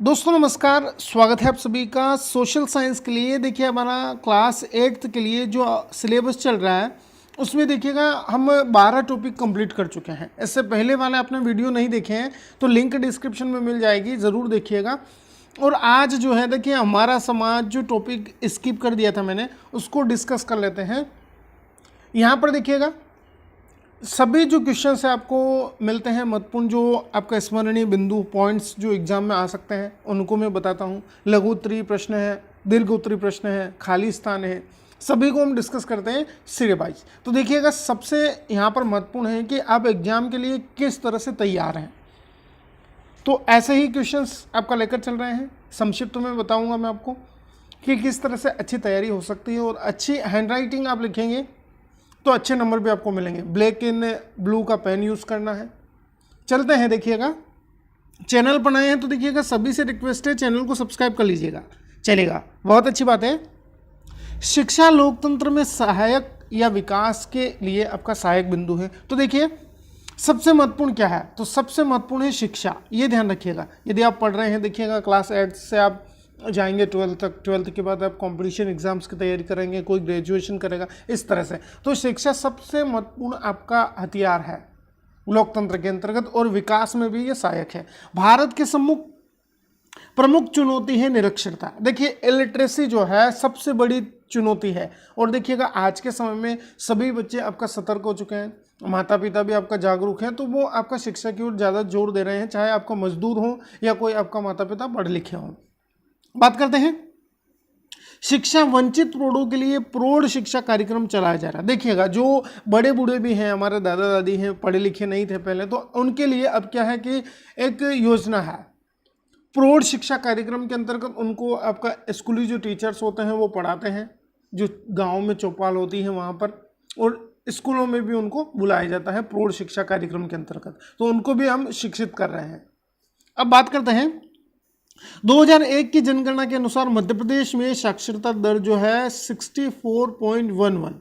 दोस्तों नमस्कार, स्वागत है आप सभी का सोशल साइंस के लिए। देखिए हमारा क्लास 8th के लिए जो सिलेबस चल रहा है उसमें देखिएगा हम 12 टॉपिक कंप्लीट कर चुके हैं। इससे पहले वाले आपने वीडियो नहीं देखे हैं तो लिंक डिस्क्रिप्शन में मिल जाएगी, ज़रूर देखिएगा। और आज जो है देखिए हमारा समाज जो टॉपिक स्किप कर दिया था मैंने उसको डिस्कस कर लेते हैं। यहाँ पर देखिएगा सभी जो क्वेश्चंस है आपको मिलते हैं महत्वपूर्ण, जो आपका स्मरणीय बिंदु पॉइंट्स जो एग्जाम में आ सकते हैं उनको मैं बताता हूँ। लघु उत्तरीय प्रश्न है, दीर्घ उत्तरीय प्रश्न है, खाली स्थान है, सभी को हम डिस्कस करते हैं सीरीज वाइज। तो देखिएगा सबसे यहाँ पर महत्वपूर्ण है कि आप एग्जाम के लिए किस तरह से तैयार हैं। तो ऐसे ही क्वेश्चंस आपका लेकर चल रहे हैं। संक्षिप्त में बताऊँगा मैं आपको कि किस तरह से अच्छी तैयारी हो सकती है, और अच्छी हैंड राइटिंग आप लिखेंगे तो अच्छे नंबर भी आपको मिलेंगे। ब्लैक इन ब्लू का पेन यूज़ करना है। चलते हैं, देखिएगा चैनल बनाए हैं तो देखिएगा सभी से रिक्वेस्ट है चैनल को सब्सक्राइब कर लीजिएगा, चलेगा, बहुत अच्छी बात है। शिक्षा लोकतंत्र में सहायक या विकास के लिए आपका सहायक बिंदु है। तो देखिए सबसे महत्वपूर्ण क्या है, तो सबसे महत्वपूर्ण है शिक्षा, ये ध्यान रखिएगा। यदि आप पढ़ रहे हैं देखिएगा क्लास 8 से आप जाएंगे 12th तक, 12th के बाद आप कंपटीशन एग्जाम्स की तैयारी करेंगे, कोई ग्रेजुएशन करेगा, इस तरह से। तो शिक्षा सबसे महत्वपूर्ण आपका हथियार है लोकतंत्र के अंतर्गत, और विकास में भी ये सहायक है। भारत के प्रमुख चुनौती है निरक्षरता। देखिए इलिटरेसी जो है सबसे बड़ी चुनौती है, और देखिएगा आज के समय में सभी बच्चे आपका सतर्क हो चुके हैं, माता पिता भी आपका जागरूक हैं, तो वो आपका शिक्षा की ओर ज़्यादा जोर दे रहे हैं, चाहे आपका मजदूर हो या कोई आपका माता पिता पढ़े लिखे हों। बात करते हैं शिक्षा वंचित प्रौढ़ों के लिए प्रौढ़ शिक्षा कार्यक्रम चलाया जा रहा है। देखिएगा जो बड़े बूढ़े भी हैं, हमारे दादा दादी हैं, पढ़े लिखे नहीं थे पहले, तो उनके लिए अब क्या है कि एक योजना है प्रौढ़ शिक्षा कार्यक्रम के अंतर्गत। उनको आपका स्कूली जो टीचर्स होते हैं वो पढ़ाते हैं, जो गाँव में चौपाल होती है वहाँ पर, और स्कूलों में भी उनको बुलाया जाता है प्रौढ़ शिक्षा कार्यक्रम के अंतर्गत, तो उनको भी हम शिक्षित कर रहे हैं। अब बात करते हैं 2001 की जनगणना के अनुसार मध्य प्रदेश में साक्षरता दर जो है 64.11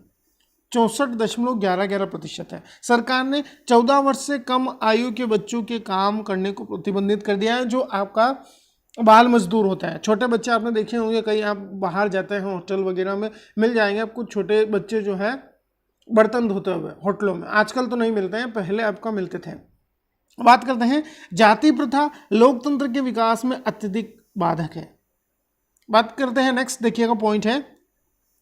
64.11% है। सरकार ने 14 वर्ष से कम आयु के बच्चों के काम करने को प्रतिबंधित कर दिया है, जो आपका बाल मजदूर होता है। छोटे बच्चे आपने देखे होंगे, कहीं आप बाहर जाते हैं होटल वगैरह में मिल जाएंगे आपको छोटे बच्चे जो है बर्तन धोते हुए होटलों में। आजकल तो नहीं मिलते हैं, पहले आपका मिलते थे। बात करते हैं जाति प्रथा लोकतंत्र के विकास में अत्यधिक बाधक है। बात करते हैं नेक्स्ट, देखिएगा पॉइंट है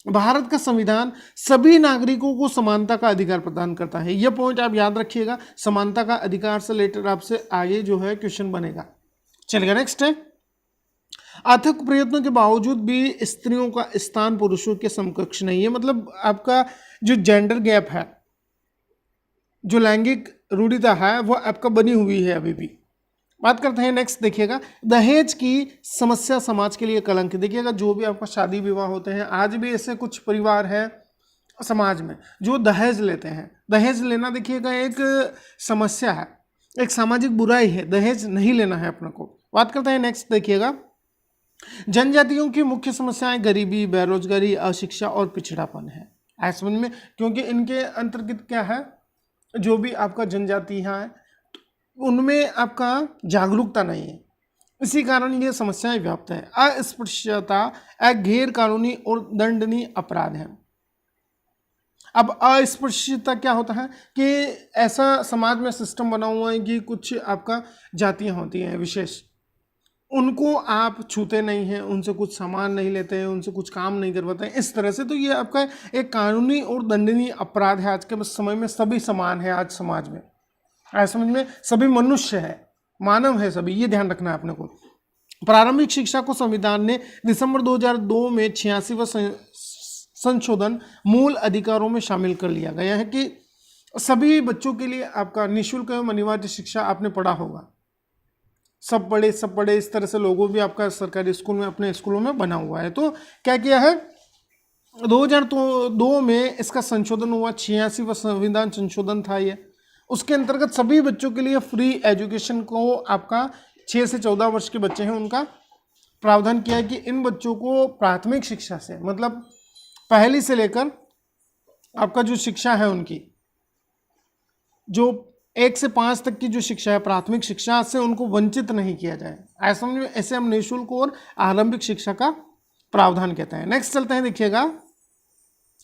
भारत का संविधान सभी नागरिकों को समानता का अधिकार प्रदान करता है। यह पॉइंट आप याद रखिएगा, समानता का अधिकार से रिलेटेड आपसे आगे जो है क्वेश्चन बनेगा। चलिए नेक्स्ट है अथक प्रयत्नों के बावजूद भी स्त्रियों का स्थान पुरुषों के समकक्ष नहीं है। मतलब आपका जो जेंडर गैप है, जो लैंगिक रूढ़िता है वो आपका बनी हुई है अभी भी। बात करते हैं नेक्स्ट, देखिएगा दहेज की समस्या समाज के लिए कलंक। देखिएगा जो भी आपका शादी विवाह होते हैं, आज भी ऐसे कुछ परिवार हैं समाज में जो दहेज लेते हैं। दहेज लेना देखिएगा एक समस्या है, एक सामाजिक बुराई है, दहेज नहीं लेना है अपने को। बात करते हैं नेक्स्ट, देखिएगा जनजातियों की मुख्य समस्याएं गरीबी, बेरोजगारी, अशिक्षा और पिछड़ापन है। ऐसा समझ में, क्योंकि इनके अंतर्गत क्या है, जो भी आपका जनजातियाँ हैं उनमें आपका जागरूकता नहीं है, इसी कारण ये समस्याएं व्याप्त है। अस्पृश्यता एक गैर कानूनी और दंडनीय अपराध है। अब अस्पृश्यता क्या होता है कि ऐसा समाज में सिस्टम बना हुआ है कि कुछ आपका जातियां होती हैं विशेष, उनको आप छूते नहीं हैं, उनसे कुछ सामान नहीं लेते हैं, उनसे कुछ काम नहीं करवाते हैं, इस तरह से। तो ये आपका एक कानूनी और दंडनीय अपराध है। आज के समय में सभी समान है, आज समाज में ऐसा समझ में सभी मनुष्य है, मानव है सभी, ये ध्यान रखना है अपने को। प्रारंभिक शिक्षा को संविधान ने दिसंबर 2002 में 86वां संशोधन मूल अधिकारों में शामिल कर लिया गया है कि सभी बच्चों के लिए आपका निःशुल्क एवं अनिवार्य शिक्षा आपने पढ़ा होगा, सब पढ़े इस तरह से लोगों भी आपका सरकारी स्कूल में अपने स्कूलों में बना हुआ है। तो क्या किया है 2002 में इसका संशोधन हुआ, 86वां संविधान संशोधन था ये। उसके अंतर्गत सभी बच्चों के लिए फ्री एजुकेशन को आपका 6 से 14 वर्ष के बच्चे हैं उनका प्रावधान किया है कि इन बच्चों को प्राथमिक शिक्षा से, मतलब पहली से लेकर आपका जो शिक्षा है उनकी जो 1 से 5 तक की जो शिक्षा है, प्राथमिक शिक्षा से उनको वंचित नहीं किया जाए। ऐसा समझ में, ऐसे हम निःशुल्क और आरंभिक शिक्षा का प्रावधान कहते हैं। नेक्स्ट चलते हैं, देखिएगा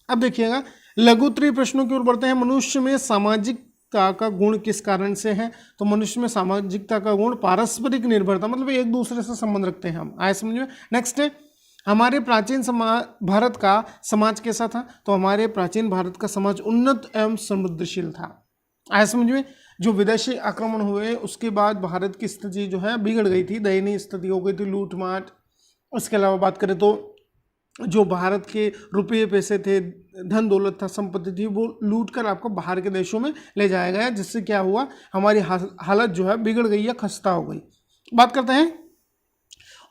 अब देखिएगा लघु उत्तरीय प्रश्नों की ओर बढ़ते हैं। मनुष्य में सामाजिकता का गुण किस कारण से है? तो मनुष्य में सामाजिकता का गुण पारस्परिक निर्भरता, मतलब एक दूसरे से संबंध रखते हैं हम, आए समझ में। नेक्स्ट है, हमारे प्राचीन भारत का समाज कैसा था? तो हमारे प्राचीन भारत का समाज उन्नत एवं समृद्धशील था, आए समझ में। जो विदेशी आक्रमण हुए उसके बाद भारत की स्थिति जो है बिगड़ गई थी, दयनीय स्थिति हो गई थी, लूटमाट। उसके अलावा बात करें तो जो भारत के रुपये पैसे थे, धन दौलत था, संपत्ति थी, वो लूट कर आपको बाहर के देशों में ले जाया गया, जिससे क्या हुआ, हमारी हालत जो है बिगड़ गई या खस्ता हो गई। बात करते हैं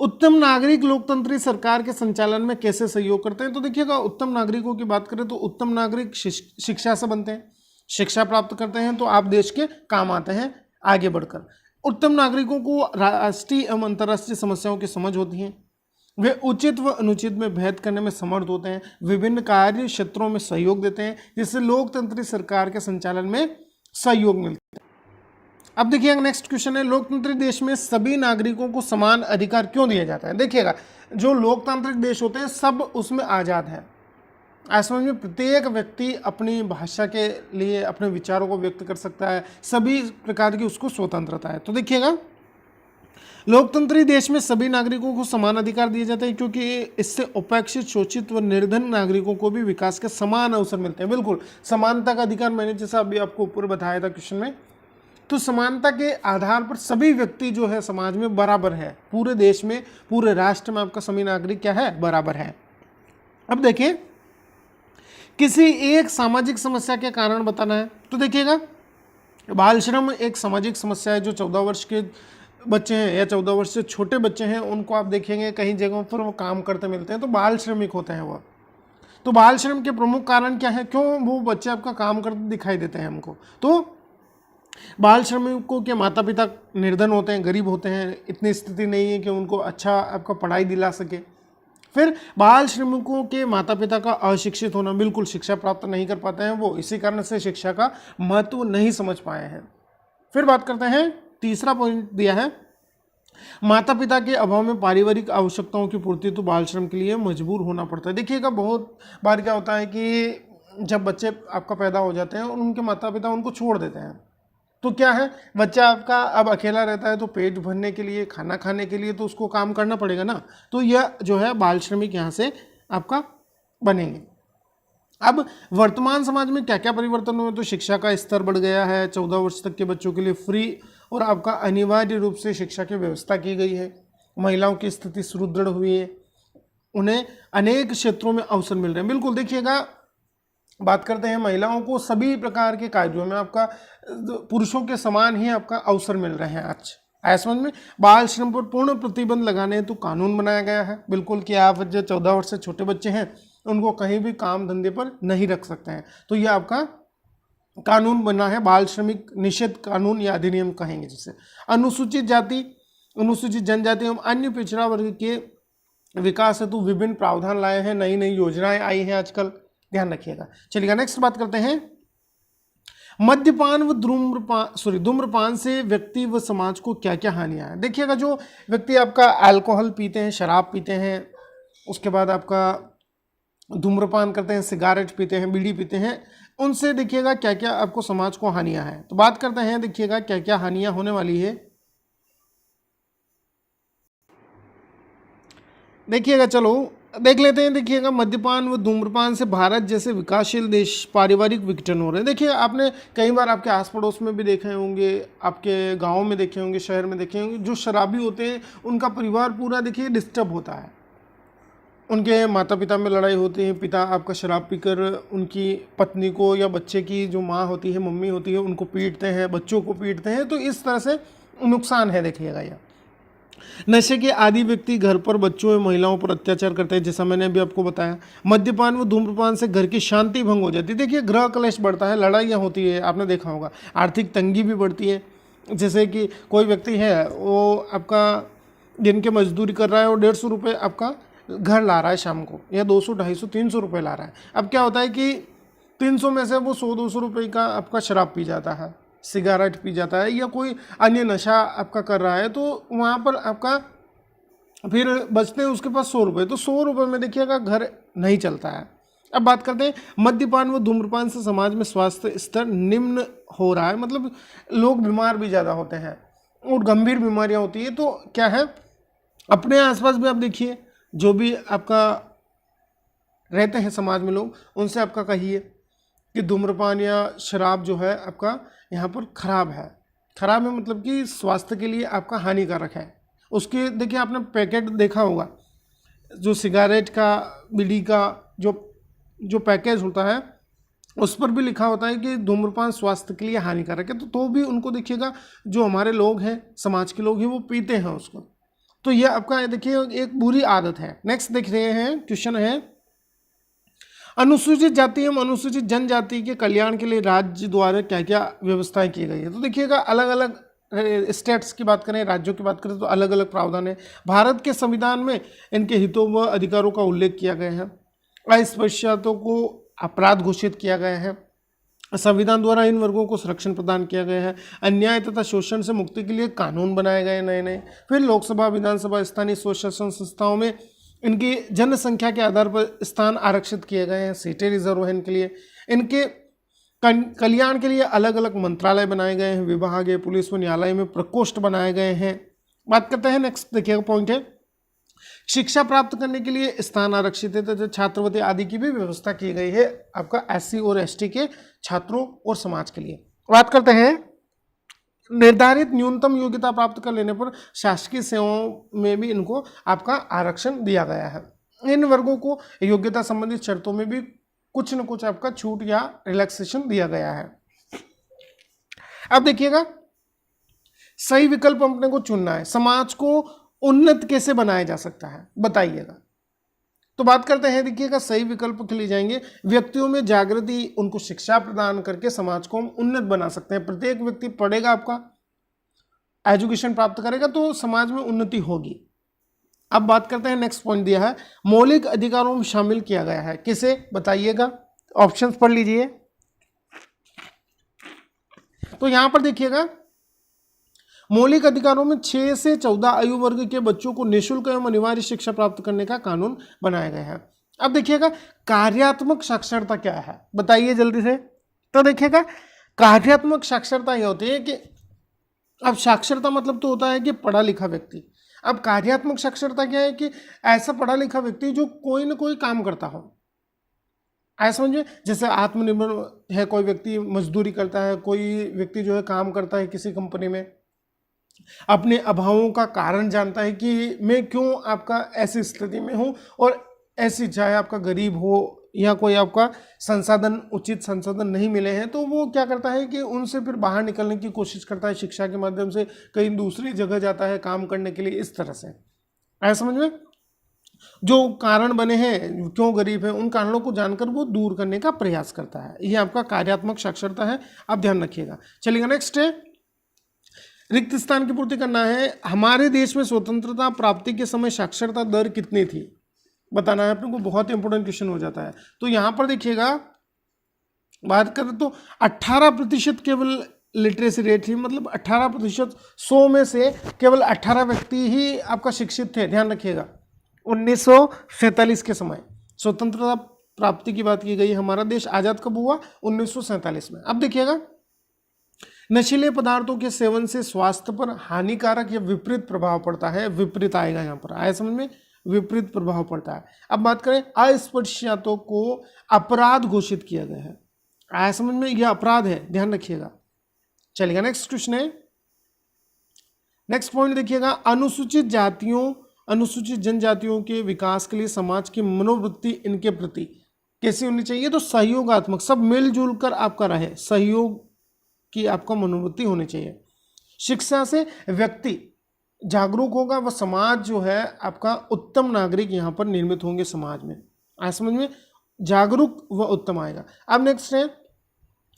उत्तम नागरिक लोकतंत्री सरकार के संचालन में कैसे सहयोग करते हैं? तो देखिएगा, उत्तम नागरिकों की बात करें तो उत्तम नागरिक शिक्षा से बनते हैं, शिक्षा प्राप्त करते हैं तो आप देश के काम आते हैं आगे बढ़कर। उत्तम नागरिकों को राष्ट्रीय एवं अंतर्राष्ट्रीय समस्याओं की समझ होती है, वे उचित व अनुचित में भेद करने में समर्थ होते हैं, विभिन्न कार्य क्षेत्रों में सहयोग देते हैं, जिससे लोकतंत्री सरकार के संचालन में सहयोग मिलता है। अब देखिएगा नेक्स्ट क्वेश्चन है, लोकतंत्री देश में सभी नागरिकों को समान अधिकार क्यों दिया जाता है? देखिएगा, जो लोकतांत्रिक देश होते हैं सब उसमें आज़ाद है, ऐसे में प्रत्येक व्यक्ति अपनी भाषा के लिए अपने विचारों को व्यक्त कर सकता है, सभी प्रकार की उसको स्वतंत्रता है। तो देखिएगा, लोकतंत्री देश में सभी नागरिकों को समान अधिकार दिए जाते हैं, क्योंकि इससे उपेक्षित, शोषित व निर्धन नागरिकों को भी विकास के समान अवसर मिलते हैं। बिल्कुल समानता का अधिकार, मैंने जैसा अभी आपको ऊपर बताया था क्वेश्चन में, तो समानता के आधार पर सभी व्यक्ति जो है समाज में बराबर है, पूरे देश में, पूरे राष्ट्र में आपका सभी नागरिक क्या है, बराबर है। अब देखिए, किसी एक सामाजिक समस्या के कारण बताना है, तो देखिएगा, बाल श्रम एक सामाजिक समस्या है। जो 14 वर्ष के बच्चे हैं या 14 वर्ष से छोटे बच्चे हैं, उनको आप देखेंगे कई जगहों पर वो काम करते मिलते हैं, तो बाल श्रमिक होते हैं वो। तो बाल श्रम के प्रमुख कारण क्या है, क्यों वो बच्चे आपका काम करते दिखाई देते हैं हमको? तो बाल श्रमिकों के माता पिता निर्धन होते हैं, गरीब होते हैं, इतनी स्थिति नहीं है कि उनको अच्छा आपका पढ़ाई दिला सके। फिर बाल श्रमिकों के माता पिता का अशिक्षित होना, बिल्कुल शिक्षा प्राप्त नहीं कर पाते हैं वो, इसी कारण से शिक्षा का महत्व नहीं समझ पाए हैं। फिर बात करते हैं, तीसरा पॉइंट दिया है, माता पिता के अभाव में पारिवारिक आवश्यकताओं की पूर्ति तो बाल श्रम के लिए मजबूर होना पड़ता है। देखिएगा, बहुत बार क्या होता है कि जब बच्चे आपका पैदा हो जाते हैं और उनके माता पिता उनको छोड़ देते हैं, तो क्या है, बच्चा आपका अब अकेला रहता है, तो पेट भरने के लिए, खाना खाने के लिए तो उसको काम करना पड़ेगा ना, तो यह जो है बाल श्रमिक यहाँ से आपका बनेंगे। अब वर्तमान समाज में क्या क्या परिवर्तन हुए? तो शिक्षा का स्तर बढ़ गया है, 14 वर्ष तक के बच्चों के लिए फ्री और आपका अनिवार्य रूप से शिक्षा की व्यवस्था की गई है। महिलाओं की स्थिति सुदृढ़ हुई है, उन्हें अनेक क्षेत्रों में अवसर मिल रहे हैं। बिल्कुल देखिएगा, बात करते हैं महिलाओं को सभी प्रकार के कार्यों में आपका पुरुषों के समान ही आपका अवसर मिल रहे हैं आज। ऐसा समझ में, बाल श्रम पर पूर्ण प्रतिबंध लगाने हेतु कानून बनाया गया है, बिल्कुल, कि आप जो 14 वर्ष से छोटे बच्चे हैं उनको कहीं भी काम धंधे पर नहीं रख सकते हैं, तो ये आपका कानून बना है, बाल श्रमिक निषेध कानून या अधिनियम कहेंगे जिसे। अनुसूचित जाति, अनुसूचित जनजाति एवं अन्य पिछड़ा वर्ग के विकास हेतु विभिन्न प्रावधान लाए हैं, नई नई योजनाएं आई हैं आजकल, ध्यान रखिएगा। चलिएगा नेक्स्ट बात करते हैं, मद्यपान व धूम्रपान से व्यक्ति व समाज को क्या क्या हानियां हैं? देखिएगा, जो व्यक्ति आपका अल्कोहल पीते हैं, शराब पीते हैं, उसके बाद आपका धूम्रपान करते हैं, सिगारेट पीते हैं, बीड़ी पीते हैं, उनसे देखिएगा क्या क्या आपको समाज को हानियां हैं। तो बात करते हैं, देखिएगा क्या क्या हानियां होने वाली है। देखिएगा, चलो देख लेते हैं। देखिएगा, मद्यपान व धूम्रपान से भारत जैसे विकासशील देश पारिवारिक विघटन हो रहे हैं। देखिए, आपने कई बार आपके आस पड़ोस में भी देखे होंगे, आपके गांव में देखे होंगे, शहर में देखे होंगे, जो शराबी होते हैं उनका परिवार पूरा देखिए डिस्टर्ब होता है, उनके माता पिता में लड़ाई होती है, पिता आपका शराब पीकर उनकी पत्नी को या बच्चे की जो माँ होती है, मम्मी होती है, उनको पीटते हैं, बच्चों को पीटते हैं, तो इस तरह से नुकसान है। देखिएगा, यह नशे के आदि व्यक्ति घर पर बच्चों और महिलाओं पर अत्याचार करते हैं, जैसा मैंने अभी आपको बताया। मद्यपान व धूम्रपान से घर की शांति भंग हो जाती है। देखिए, गृह कलेश बढ़ता है, लड़ाइयाँ होती है, आपने देखा होगा, आर्थिक तंगी भी बढ़ती है। जैसे कि कोई व्यक्ति है, वो आपका दिन के मजदूरी कर रहा है और 150 रुपये आपका घर ला रहा है शाम को, या 200, 250, 300 रुपये ला रहा है। अब क्या होता है कि 300 में से वो 100-200 रुपये का आपका शराब पी जाता है, सिगारेट पी जाता है या कोई अन्य नशा आपका कर रहा है, तो वहाँ पर आपका फिर बचते हैं उसके पास 100 रुपये, तो 100 रुपये में देखिएगा घर नहीं चलता है। अब बात करते हैं मद्यपान व धूम्रपान से समाज में स्वास्थ्य स्तर निम्न हो रहा है, मतलब लोग बीमार भी ज़्यादा होते हैं और गंभीर बीमारियां होती है। तो क्या है, अपने आसपास भी आप देखिए, जो भी आपका रहते हैं समाज में लोग, उनसे आपका कहिए कि धूम्रपान या शराब जो है आपका यहाँ पर खराब है। खराब है मतलब कि स्वास्थ्य के लिए आपका हानिकारक है। उसके देखिए आपने पैकेट देखा होगा, जो सिगारेट का, बीड़ी का जो पैकेज होता है उस पर भी लिखा होता है कि धूम्रपान स्वास्थ्य के लिए हानिकारक है। तो भी उनको देखिएगा, जो हमारे लोग हैं, समाज के लोग हैं, वो पीते हैं उसको। तो ये आपका देखिए एक बुरी आदत है। नेक्स्ट देख रहे हैं, क्वेश्चन है अनुसूचित जाति एवं अनुसूचित जनजाति के कल्याण के लिए राज्य द्वारा क्या क्या व्यवस्थाएं की गई है। तो देखिएगा अलग अलग स्टेट्स की बात करें, राज्यों की बात करें तो अलग अलग प्रावधान है। भारत के संविधान में इनके हितों व अधिकारों का उल्लेख किया गया है। अस्पृश्यताओं को अपराध घोषित किया गया है। संविधान द्वारा इन वर्गों को संरक्षण प्रदान किया गया है। अन्याय तथा शोषण से मुक्ति के लिए कानून बनाए गए नए नए। फिर लोकसभा, विधानसभा, स्थानीय स्वशासन संस्थाओं में इनकी जनसंख्या के आधार पर स्थान आरक्षित किए गए हैं। सीटें रिजर्व हैं इनके लिए। इनके कल्याण के लिए अलग अलग मंत्रालय बनाए गए हैं, विभाग है, पुलिस व न्यायालय में प्रकोष्ठ बनाए गए हैं। बात करते हैं, नेक्स्ट देखिएगा पॉइंट है, शिक्षा प्राप्त करने के लिए स्थान आरक्षित है, तो छात्रवृत्ति आदि की भी व्यवस्था की गई है आपका SC और ST के छात्रों और समाज के लिए। बात करते हैं, निर्धारित न्यूनतम योग्यता प्राप्त कर लेने पर शासकीय सेवाओं में भी इनको आपका आरक्षण दिया गया है। इन वर्गों को योग्यता संबंधित शर्तों में भी कुछ न कुछ आपका छूट या रिलैक्सेशन दिया गया है। अब देखिएगा, सही विकल्प अपने को चुनना है। समाज को उन्नत कैसे बनाया जा सकता है, बताइएगा। तो बात करते हैं, देखिएगा सही विकल्प के लिए जाएंगे, व्यक्तियों में जागृति, उनको शिक्षा प्रदान करके समाज को हम उन्नत बना सकते हैं। प्रत्येक व्यक्ति पढ़ेगा, आपका एजुकेशन प्राप्त करेगा तो समाज में उन्नति होगी। अब बात करते हैं, नेक्स्ट पॉइंट दिया है, मौलिक अधिकारों में शामिल किया गया है। किसे, बताइएगा, ऑप्शंस पढ़ लीजिए। तो यहां पर देखिएगा, मौलिक अधिकारों में 6 से 14 आयु वर्ग के बच्चों को निःशुल्क एवं अनिवार्य शिक्षा प्राप्त करने का कानून बनाया गया है। अब देखिएगा कार्यात्मक साक्षरता क्या है, बताइए जल्दी से। तो देखिएगा, कार्यात्मक साक्षरता यह होती है कि अब साक्षरता मतलब तो होता है कि पढ़ा लिखा व्यक्ति। अब कार्यात्मक साक्षरता क्या है कि ऐसा पढ़ा लिखा व्यक्ति जो कोई ना कोई काम करता हो। ऐसा समझिए, जैसे आत्मनिर्भर है, कोई व्यक्ति मजदूरी करता है, कोई व्यक्ति जो है काम करता है किसी कंपनी में, अपने अभावों का कारण जानता है कि मैं क्यों आपका ऐसी स्थिति में हूँ, और ऐसी, चाहे आपका गरीब हो या कोई आपका संसाधन, उचित संसाधन नहीं मिले हैं, तो वो क्या करता है कि उनसे फिर बाहर निकलने की कोशिश करता है, शिक्षा के माध्यम से कहीं दूसरी जगह जाता है काम करने के लिए। इस तरह से ऐसा समझ में, जो कारण बने हैं, क्यों गरीब है, उन कारणों को जानकर वो दूर करने का प्रयास करता है। ये आपका कार्यात्मक साक्षरता है, आप ध्यान रखिएगा। चलिएगा, नेक्स्ट है, रिक्त स्थान की पूर्ति करना है। हमारे देश में स्वतंत्रता प्राप्ति के समय साक्षरता दर कितनी थी, बताना है अपने को। बहुत ही इंपॉर्टेंट क्वेश्चन हो जाता है। तो यहां पर देखिएगा, बात करें तो 18% केवल लिटरेसी रेट थी, मतलब 18%, 100 में से केवल 18 व्यक्ति ही आपका शिक्षित थे। ध्यान रखिएगा, 1947 के समय स्वतंत्रता प्राप्ति की बात की गई। हमारा देश आज़ाद कब हुआ, 1947 में। अब देखिएगा, नशीले पदार्थों के सेवन से स्वास्थ्य पर हानिकारक या विपरीत प्रभाव पड़ता है। विपरीत आएगा यहाँ पर, आया समझ में, विपरीत प्रभाव पड़ता है। अब बात करें, अस्पृश्यताओं को अपराध घोषित किया गया है। आया समझ में, यह अपराध है, ध्यान रखिएगा। चलिएगा, नेक्स्ट क्वेश्चन है, नेक्स्ट पॉइंट देखिएगा, अनुसूचित जातियों, अनुसूचित जनजातियों के विकास के लिए समाज की मनोवृत्ति इनके प्रति कैसी होनी चाहिए। तो सहयोगात्मक, सब मिलजुल कर आपका रहे, सहयोग की आपका मनोवृत्ति होनी चाहिए। शिक्षा से व्यक्ति जागरूक होगा, वह समाज जो है आपका उत्तम नागरिक यहाँ पर निर्मित होंगे समाज में। आज समझ में, जागरूक व उत्तम आएगा। अब नेक्स्ट है,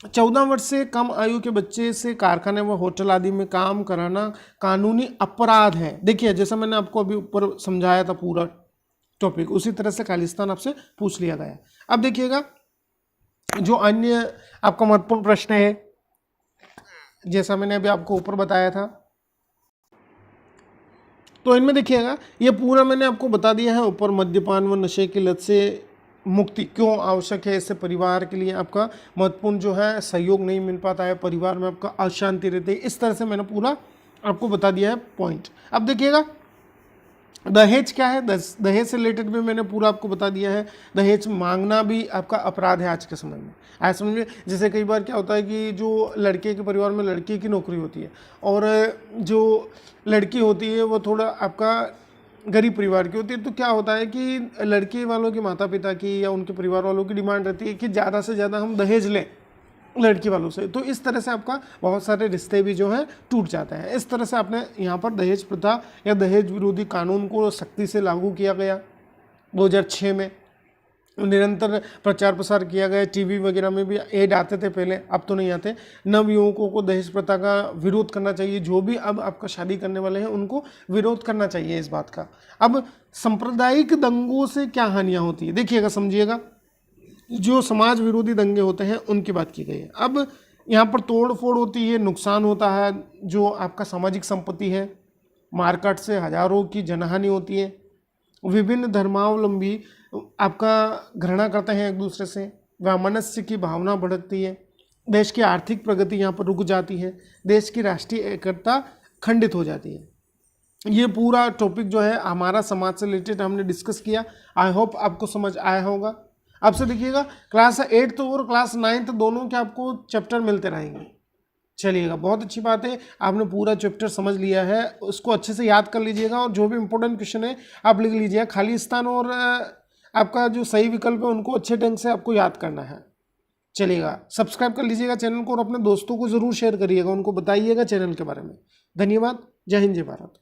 14 वर्ष से कम आयु के बच्चे से कारखाने व होटल आदि में काम कराना कानूनी अपराध है। देखिए, जैसा मैंने आपको अभी ऊपर समझाया था पूरा टॉपिक, उसी तरह से खालिस्तान आपसे पूछ लिया गया। अब देखिएगा, जो अन्य आपका महत्वपूर्ण प्रश्न है, जैसा मैंने अभी आपको ऊपर बताया था। तो इनमें देखिएगा ये पूरा मैंने आपको बता दिया है ऊपर, मद्यपान व नशे की लत से मुक्ति क्यों आवश्यक है। इससे परिवार के लिए आपका महत्वपूर्ण जो है सहयोग नहीं मिल पाता है, परिवार में आपका अशांति रहती है। इस तरह से मैंने पूरा आपको बता दिया है पॉइंट। अब देखिएगा दहेज क्या है, दहेज से रिलेटेड भी मैंने पूरा आपको बता दिया है। दहेज मांगना भी आपका अपराध है आज के समय में। आज समझ में, जैसे कई बार क्या होता है कि जो लड़के के परिवार में लड़के की नौकरी होती है और जो लड़की होती है वो थोड़ा आपका गरीब परिवार की होती है, तो क्या होता है कि लड़के वालों के माता पिता की या उनके परिवार वालों की डिमांड रहती है कि ज़्यादा से ज़्यादा हम दहेज लें लड़की वालों से। तो इस तरह से आपका बहुत सारे रिश्ते भी जो हैं टूट जाते हैं। इस तरह से आपने यहाँ पर दहेज प्रथा या दहेज विरोधी कानून को सख्ती से लागू किया गया 2006 में। निरंतर प्रचार प्रसार किया गया, टीवी वगैरह में भी ऐड आते थे पहले, अब तो नहीं आते। नव युवकों को दहेज प्रथा का विरोध करना चाहिए, जो भी अब आपका शादी करने वाले हैं उनको विरोध करना चाहिए इस बात का। अब सांप्रदायिक दंगों से क्या हानियाँ होती है देखिएगा, समझिएगा। जो समाज विरोधी दंगे होते हैं उनकी बात की गई है। अब यहाँ पर तोड़ फोड़ होती है, नुकसान होता है जो आपका सामाजिक संपत्ति है, मारकाट से हजारों की जनहानि होती है, विभिन्न धर्मावलंबी आपका घृणा करते हैं एक दूसरे से, वैमनस्य की भावना भड़कती है, देश की आर्थिक प्रगति यहाँ पर रुक जाती है, देश की राष्ट्रीय एकता खंडित हो जाती है। ये पूरा टॉपिक जो है हमारा समाज से रिलेटेड हमने डिस्कस किया। आई होप आपको समझ आया होगा। अब से देखिएगा क्लास 8th और क्लास 9th दोनों के आपको चैप्टर मिलते रहेंगे। चलिएगा, बहुत अच्छी बात है, आपने पूरा चैप्टर समझ लिया है, उसको अच्छे से याद कर लीजिएगा और जो भी इंपॉर्टेंट क्वेश्चन है आप लिख लीजिएगा। खाली स्थान और आपका जो सही विकल्प है उनको अच्छे ढंग से आपको याद करना है। चलिएगा, सब्सक्राइब कर लीजिएगा चैनल को और अपने दोस्तों को ज़रूर शेयर करिएगा, उनको बताइएगा चैनल के बारे में। धन्यवाद। जय हिंद, जय भारत।